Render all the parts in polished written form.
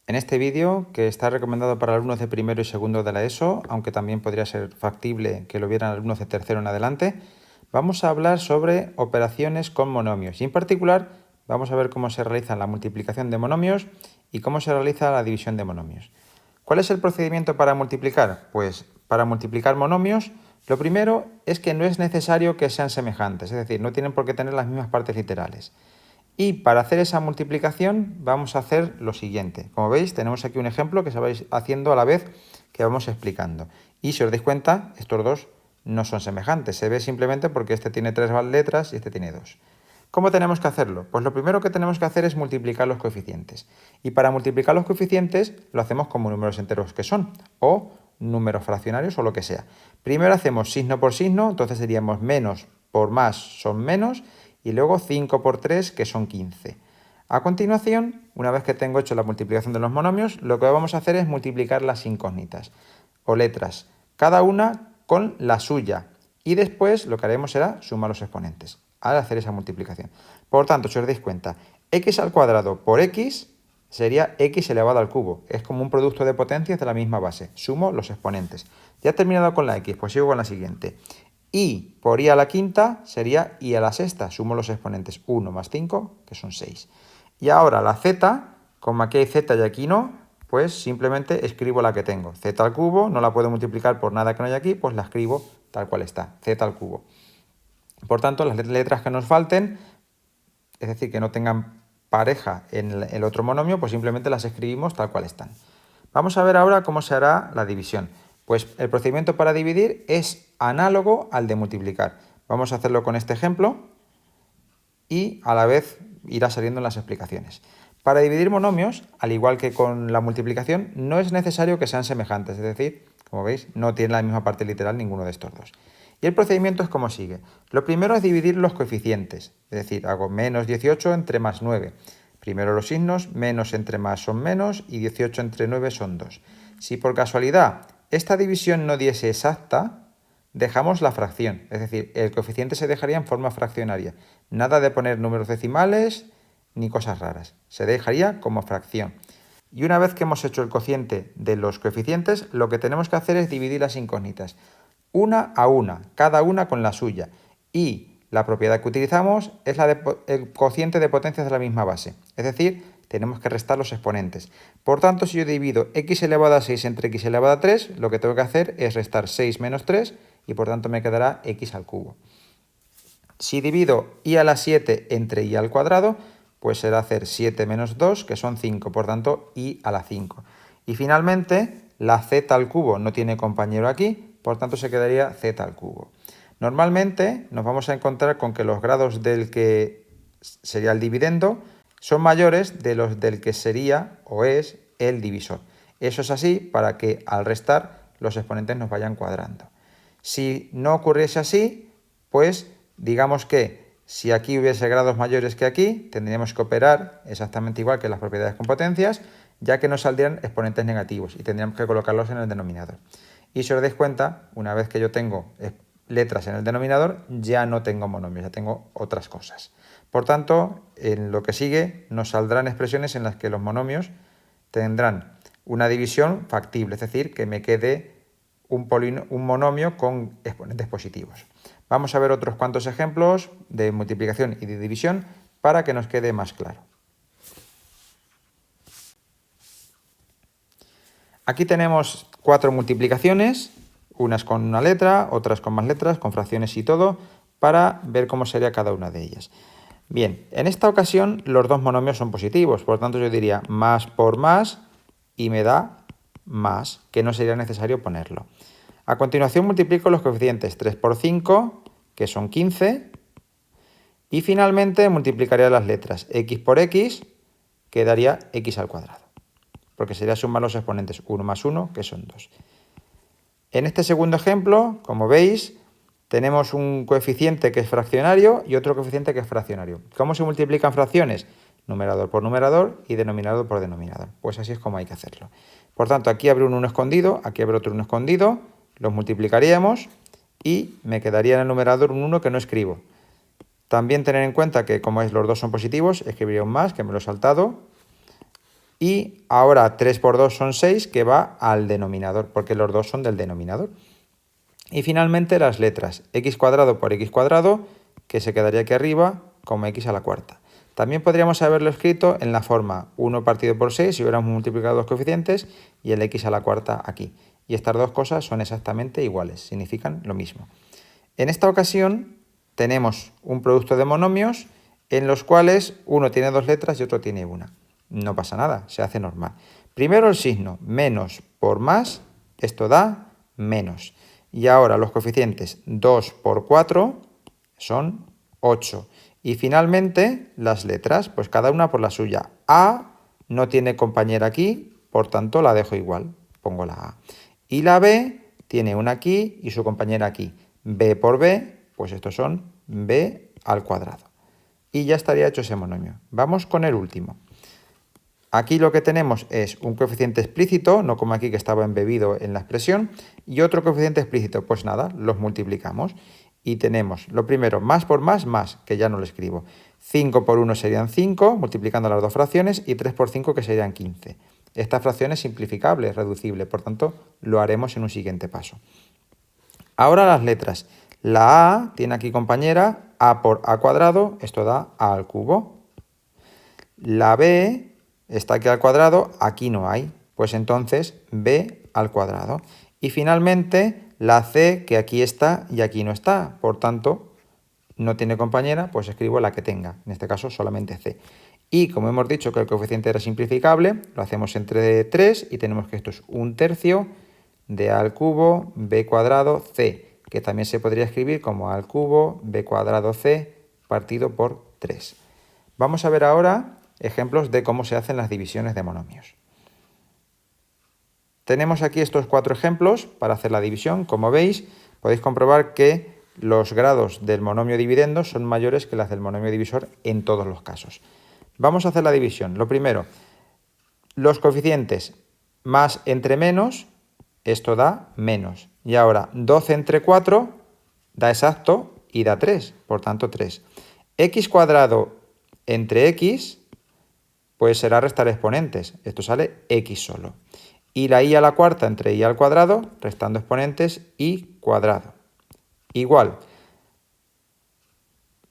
En este vídeo, que está recomendado para alumnos de primero y segundo de la ESO, aunque también podría ser factible que lo vieran alumnos de tercero en adelante, vamos a hablar sobre operaciones con monomios y en particular vamos a ver cómo se realiza la multiplicación de monomios y cómo se realiza la división de monomios. ¿Cuál es el procedimiento para multiplicar? Pues para multiplicar monomios, lo primero es que no es necesario que sean semejantes, es decir, no tienen por qué tener las mismas partes literales. Y para hacer esa multiplicación vamos a hacer lo siguiente. Como veis, tenemos aquí un ejemplo que se va haciendo a la vez que vamos explicando. Y si os dais cuenta, estos dos no son semejantes. Se ve simplemente porque este tiene 3 letras y este tiene 2. ¿Cómo tenemos que hacerlo? Pues lo primero que tenemos que hacer es multiplicar los coeficientes. Y para multiplicar los coeficientes lo hacemos como números enteros que son, o números fraccionarios o lo que sea. Primero hacemos signo por signo, entonces diríamos menos por más son menos, y luego 5 por 3, que son 15. A continuación, una vez que tengo hecho la multiplicación de los monomios, lo que vamos a hacer es multiplicar las incógnitas, o letras, cada una con la suya. Y después lo que haremos será sumar los exponentes al hacer esa multiplicación. Por tanto, si os dais cuenta, x al cuadrado por x sería x elevado al cubo. Es como un producto de potencias de la misma base. Sumo los exponentes. Ya he terminado con la x, pues sigo con la siguiente. Y por y a la quinta sería y a la sexta. Sumo los exponentes 1 más 5, que son 6. Y ahora la z, como aquí hay z y aquí no, pues simplemente escribo la que tengo. Z al cubo, no la puedo multiplicar por nada que no haya aquí, pues la escribo tal cual está, z al cubo. Por tanto, las letras que nos falten, es decir, que no tengan pareja en el otro monomio, pues simplemente las escribimos tal cual están. Vamos a ver ahora cómo se hará la división. Pues el procedimiento para dividir es análogo al de multiplicar. Vamos a hacerlo con este ejemplo y a la vez irá saliendo en las explicaciones. Para dividir monomios, al igual que con la multiplicación, no es necesario que sean semejantes, es decir, como veis, no tiene la misma parte literal ninguno de estos dos. Y el procedimiento es como sigue. Lo primero es dividir los coeficientes, es decir, hago menos 18 entre más 9. Primero los signos, menos entre más son menos y 18 entre 9 son 2. Si por casualidad esta división no diese exacta, dejamos la fracción, es decir, el coeficiente se dejaría en forma fraccionaria. Nada de poner números decimales ni cosas raras, se dejaría como fracción. Y una vez que hemos hecho el cociente de los coeficientes, lo que tenemos que hacer es dividir las incógnitas, una a una, cada una con la suya. Y la propiedad que utilizamos es la el cociente de potencias de la misma base, es decir, tenemos que restar los exponentes. Por tanto, si yo divido x elevado a 6 entre x elevado a 3, lo que tengo que hacer es restar 6 menos 3 y por tanto me quedará x al cubo. Si divido y a la 7 entre y al cuadrado, pues será hacer 7 menos 2, que son 5, por tanto y a la 5. Y finalmente, la z al cubo no tiene compañero aquí, por tanto se quedaría z al cubo. Normalmente nos vamos a encontrar con que los grados del que sería el dividendo son mayores de los del que sería o es el divisor. Eso es así para que al restar los exponentes nos vayan cuadrando. Si no ocurriese así, pues digamos que si aquí hubiese grados mayores que aquí, tendríamos que operar exactamente igual que las propiedades con potencias, ya que nos saldrían exponentes negativos y tendríamos que colocarlos en el denominador. Y si os dais cuenta, una vez que yo tengo letras en el denominador, ya no tengo monomios, ya tengo otras cosas. Por tanto, en lo que sigue nos saldrán expresiones en las que los monomios tendrán una división factible, es decir, que me quede un monomio con exponentes positivos. Vamos a ver otros cuantos ejemplos de multiplicación y de división para que nos quede más claro. Aquí tenemos 4 multiplicaciones, unas con una letra, otras con más letras, con fracciones y todo, para ver cómo sería cada una de ellas. Bien, en esta ocasión los dos monomios son positivos, por lo tanto yo diría más por más y me da más, que no sería necesario ponerlo. A continuación multiplico los coeficientes 3 por 5, que son 15, y finalmente multiplicaría las letras x por x, que daría x al cuadrado, porque sería sumar los exponentes 1 más 1, que son 2. En este segundo ejemplo, como veis, tenemos un coeficiente que es fraccionario y otro coeficiente que es fraccionario. ¿Cómo se multiplican fracciones? Numerador por numerador y denominador por denominador. Pues así es como hay que hacerlo. Por tanto, aquí habrá un 1 escondido, aquí habrá otro 1 escondido, los multiplicaríamos y me quedaría en el numerador un 1 que no escribo. También tener en cuenta que como los dos son positivos, escribiría un más, que me lo he saltado. Y ahora 3 por 2 son 6, que va al denominador, porque los dos son del denominador. Y finalmente las letras, x cuadrado por x cuadrado, que se quedaría aquí arriba como x a la cuarta. También podríamos haberlo escrito en la forma 1 partido por 6 si hubiéramos multiplicado los coeficientes y el x a la cuarta aquí. Y estas dos cosas son exactamente iguales, significan lo mismo. En esta ocasión tenemos un producto de monomios en los cuales uno tiene dos letras y otro tiene una. No pasa nada, se hace normal. Primero el signo, menos por más, esto da menos. Y ahora los coeficientes 2 por 4 son 8. Y finalmente las letras, pues cada una por la suya. A no tiene compañera aquí, por tanto la dejo igual, pongo la A. Y la B tiene una aquí y su compañera aquí. B por B, pues estos son B al cuadrado. Y ya estaría hecho ese monomio. Vamos con el último. Aquí lo que tenemos es un coeficiente explícito, no como aquí que estaba embebido en la expresión, y otro coeficiente explícito. Pues nada, los multiplicamos. Y tenemos lo primero, más por más, que ya no lo escribo. 5 por 1 serían 5, multiplicando las dos fracciones, y 3 por 5 que serían 15. Esta fracción es simplificable, es reducible, por tanto lo haremos en un siguiente paso. Ahora las letras. La A tiene aquí compañera, A por A cuadrado, esto da A al cubo. La B está aquí al cuadrado, aquí no hay, pues entonces B al cuadrado. Y finalmente la C, que aquí está y aquí no está, por tanto no tiene compañera, pues escribo la que tenga, en este caso solamente C. Y como hemos dicho que el coeficiente era simplificable, lo hacemos entre 3 y tenemos que esto es 1/3 de A al cubo B cuadrado C, que también se podría escribir como A al cubo B cuadrado C partido por 3. Vamos a ver ahora ejemplos de cómo se hacen las divisiones de monomios. Tenemos aquí estos 4 ejemplos para hacer la división. Como veis, podéis comprobar que los grados del monomio dividendo son mayores que las del monomio divisor en todos los casos. Vamos a hacer la división. Lo primero, los coeficientes más entre menos, esto da menos. Y ahora 12 entre 4 da exacto y da 3, por tanto 3. X cuadrado entre x, pues será restar exponentes. Esto sale x solo. Y la y a la cuarta entre y al cuadrado, restando exponentes, y cuadrado. Igual.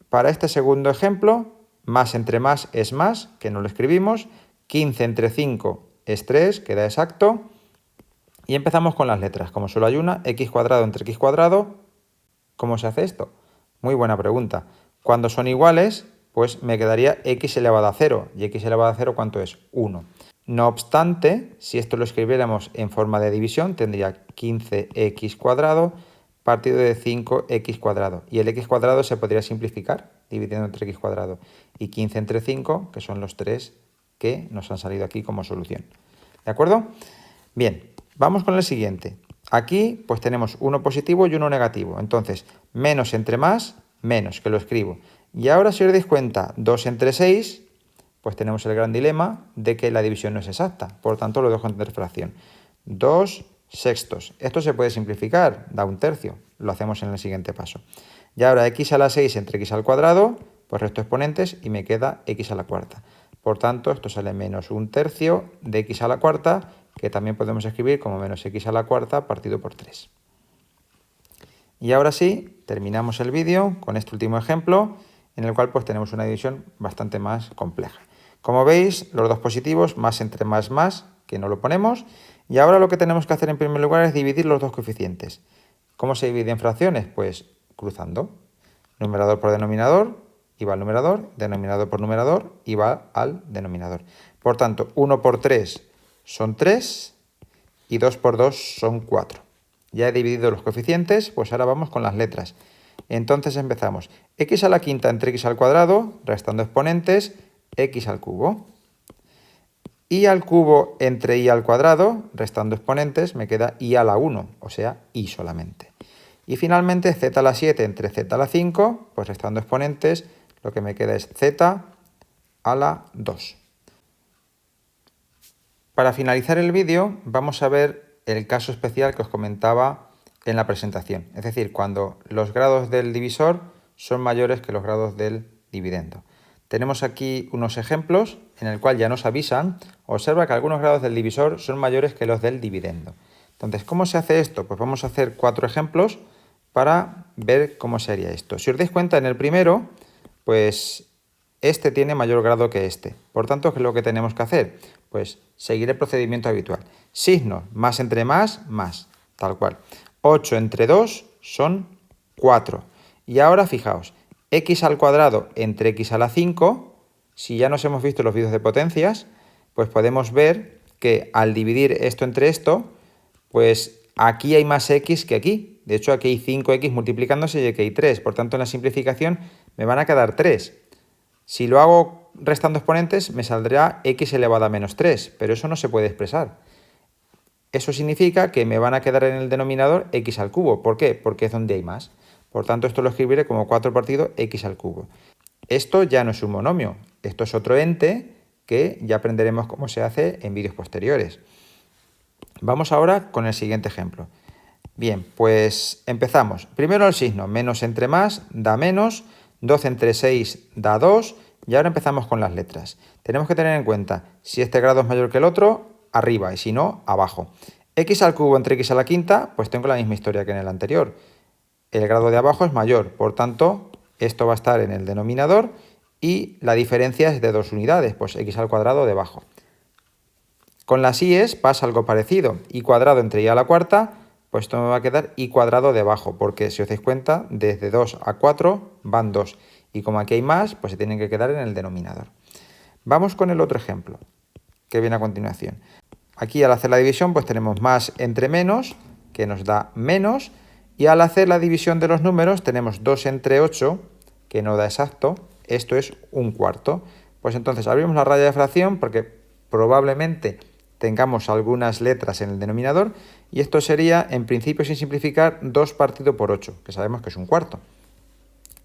Para este segundo ejemplo, más entre más es más, que no lo escribimos. 15 entre 5 es 3, que da exacto. Y empezamos con las letras. Como solo hay una, x cuadrado entre x cuadrado. ¿Cómo se hace esto? Muy buena pregunta. Cuando son iguales, pues me quedaría x elevado a 0. ¿Y x elevado a 0 cuánto es? 1. No obstante, si esto lo escribiéramos en forma de división, tendría 15x cuadrado partido de 5x cuadrado. Y el x cuadrado se podría simplificar dividiendo entre x cuadrado. Y 15 entre 5, que son los 3 que nos han salido aquí como solución. ¿De acuerdo? Bien, vamos con el siguiente. Aquí pues tenemos uno positivo y uno negativo. Entonces, menos entre más, menos, que lo escribo. Y ahora si os dais cuenta, 2 entre 6, pues tenemos el gran dilema de que la división no es exacta. Por tanto, lo dejo en fracción. 2 sextos. Esto se puede simplificar, da 1/3. Lo hacemos en el siguiente paso. Y ahora x a la 6 entre x al cuadrado, pues resto exponentes y me queda x a la cuarta. Por tanto, esto sale menos 1/3 de x a la cuarta, que también podemos escribir como menos x a la cuarta partido por 3. Y ahora sí, terminamos el vídeo con este último ejemplo, en el cual pues tenemos una división bastante más compleja. Como veis, los dos positivos, más entre más, que no lo ponemos. Y ahora lo que tenemos que hacer en primer lugar es dividir los dos coeficientes. ¿Cómo se divide en fracciones? Pues cruzando. Numerador por denominador, y va al numerador, denominador por numerador, y va al denominador. Por tanto, 1 por 3 son 3, y 2 por 2 son 4. Ya he dividido los coeficientes, pues ahora vamos con las letras. Entonces empezamos. X a la quinta entre x al cuadrado, restando exponentes, x al cubo. Y al cubo entre y al cuadrado, restando exponentes, me queda y a la 1, o sea, y solamente. Y finalmente z a la 7 entre z a la 5, pues restando exponentes, lo que me queda es z a la 2. Para finalizar el vídeo, vamos a ver el caso especial que os comentaba en la presentación. Es decir, cuando los grados del divisor son mayores que los grados del dividendo. Tenemos aquí unos ejemplos en el cual ya nos avisan. Observa que algunos grados del divisor son mayores que los del dividendo. Entonces, ¿cómo se hace esto? Pues vamos a hacer 4 ejemplos para ver cómo se haría esto. Si os dais cuenta, en el primero, pues este tiene mayor grado que este. Por tanto, ¿qué es lo que tenemos que hacer? Pues seguir el procedimiento habitual. Signos, más entre más, tal cual. 8 entre 2 son 4. Y ahora fijaos, x al cuadrado entre x a la 5, si ya nos hemos visto los vídeos de potencias, pues podemos ver que al dividir esto entre esto, pues aquí hay más x que aquí. De hecho, aquí hay 5x multiplicándose y aquí hay 3. Por tanto, en la simplificación me van a quedar 3. Si lo hago restando exponentes, me saldrá x elevado a menos 3, pero eso no se puede expresar. Eso significa que me van a quedar en el denominador x al cubo. ¿Por qué? Porque es donde hay más. Por tanto, esto lo escribiré como 4 partido x al cubo. Esto ya no es un monomio, esto es otro ente que ya aprenderemos cómo se hace en vídeos posteriores. Vamos ahora con el siguiente ejemplo. Bien, pues empezamos. Primero el signo, menos entre más da menos, 12 entre 6 da 2, y ahora empezamos con las letras. Tenemos que tener en cuenta, si este grado es mayor que el otro, arriba, y si no, abajo. X al cubo entre x a la quinta, pues tengo la misma historia que en el anterior. El grado de abajo es mayor, por tanto, esto va a estar en el denominador y la diferencia es de 2 unidades, pues x al cuadrado debajo. Con las i's pasa algo parecido, y cuadrado entre y a la cuarta, pues esto me va a quedar y cuadrado debajo, porque si os dais cuenta, desde 2 a 4 van 2, y como aquí hay más, pues se tienen que quedar en el denominador. Vamos con el otro ejemplo, que viene a continuación. Aquí al hacer la división, pues tenemos más entre menos, que nos da menos, y al hacer la división de los números tenemos 2 entre 8, que no da exacto, esto es un cuarto. Pues entonces abrimos la raya de fracción porque probablemente tengamos algunas letras en el denominador y esto sería, en principio sin simplificar, 2 partido por 8, que sabemos que es un cuarto.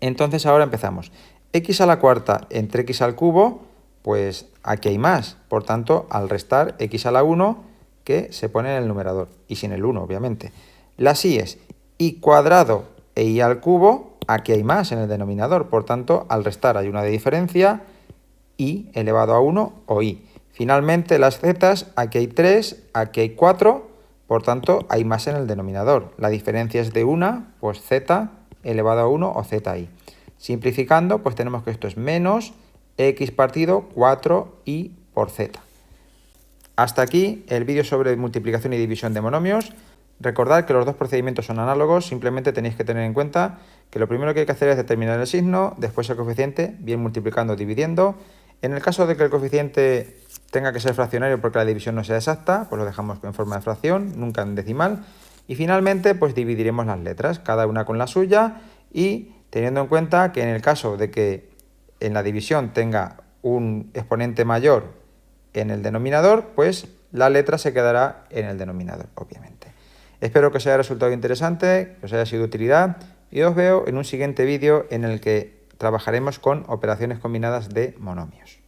Entonces ahora empezamos. X a la cuarta entre x al cubo, pues aquí hay más. Por tanto, al restar x a la 1, que se pone en el numerador, y sin el 1, obviamente. Las y es y cuadrado e y al cubo, aquí hay más en el denominador. Por tanto, al restar hay una de diferencia, y elevado a 1 o y. Finalmente, las zetas, aquí hay 3, aquí hay 4, por tanto, hay más en el denominador. La diferencia es de 1, pues z elevado a 1 o zi. Simplificando, pues tenemos que esto es menos x partido 4y por z. Hasta aquí el vídeo sobre multiplicación y división de monomios. Recordad que los dos procedimientos son análogos, simplemente tenéis que tener en cuenta que lo primero que hay que hacer es determinar el signo, después el coeficiente, bien multiplicando o dividiendo. En el caso de que el coeficiente tenga que ser fraccionario porque la división no sea exacta, pues lo dejamos en forma de fracción, nunca en decimal. Y finalmente, pues dividiremos las letras, cada una con la suya, y teniendo en cuenta que en el caso de que en la división tenga un exponente mayor en el denominador, pues la letra se quedará en el denominador, obviamente. Espero que os haya resultado interesante, que os haya sido de utilidad, y os veo en un siguiente vídeo en el que trabajaremos con operaciones combinadas de monomios.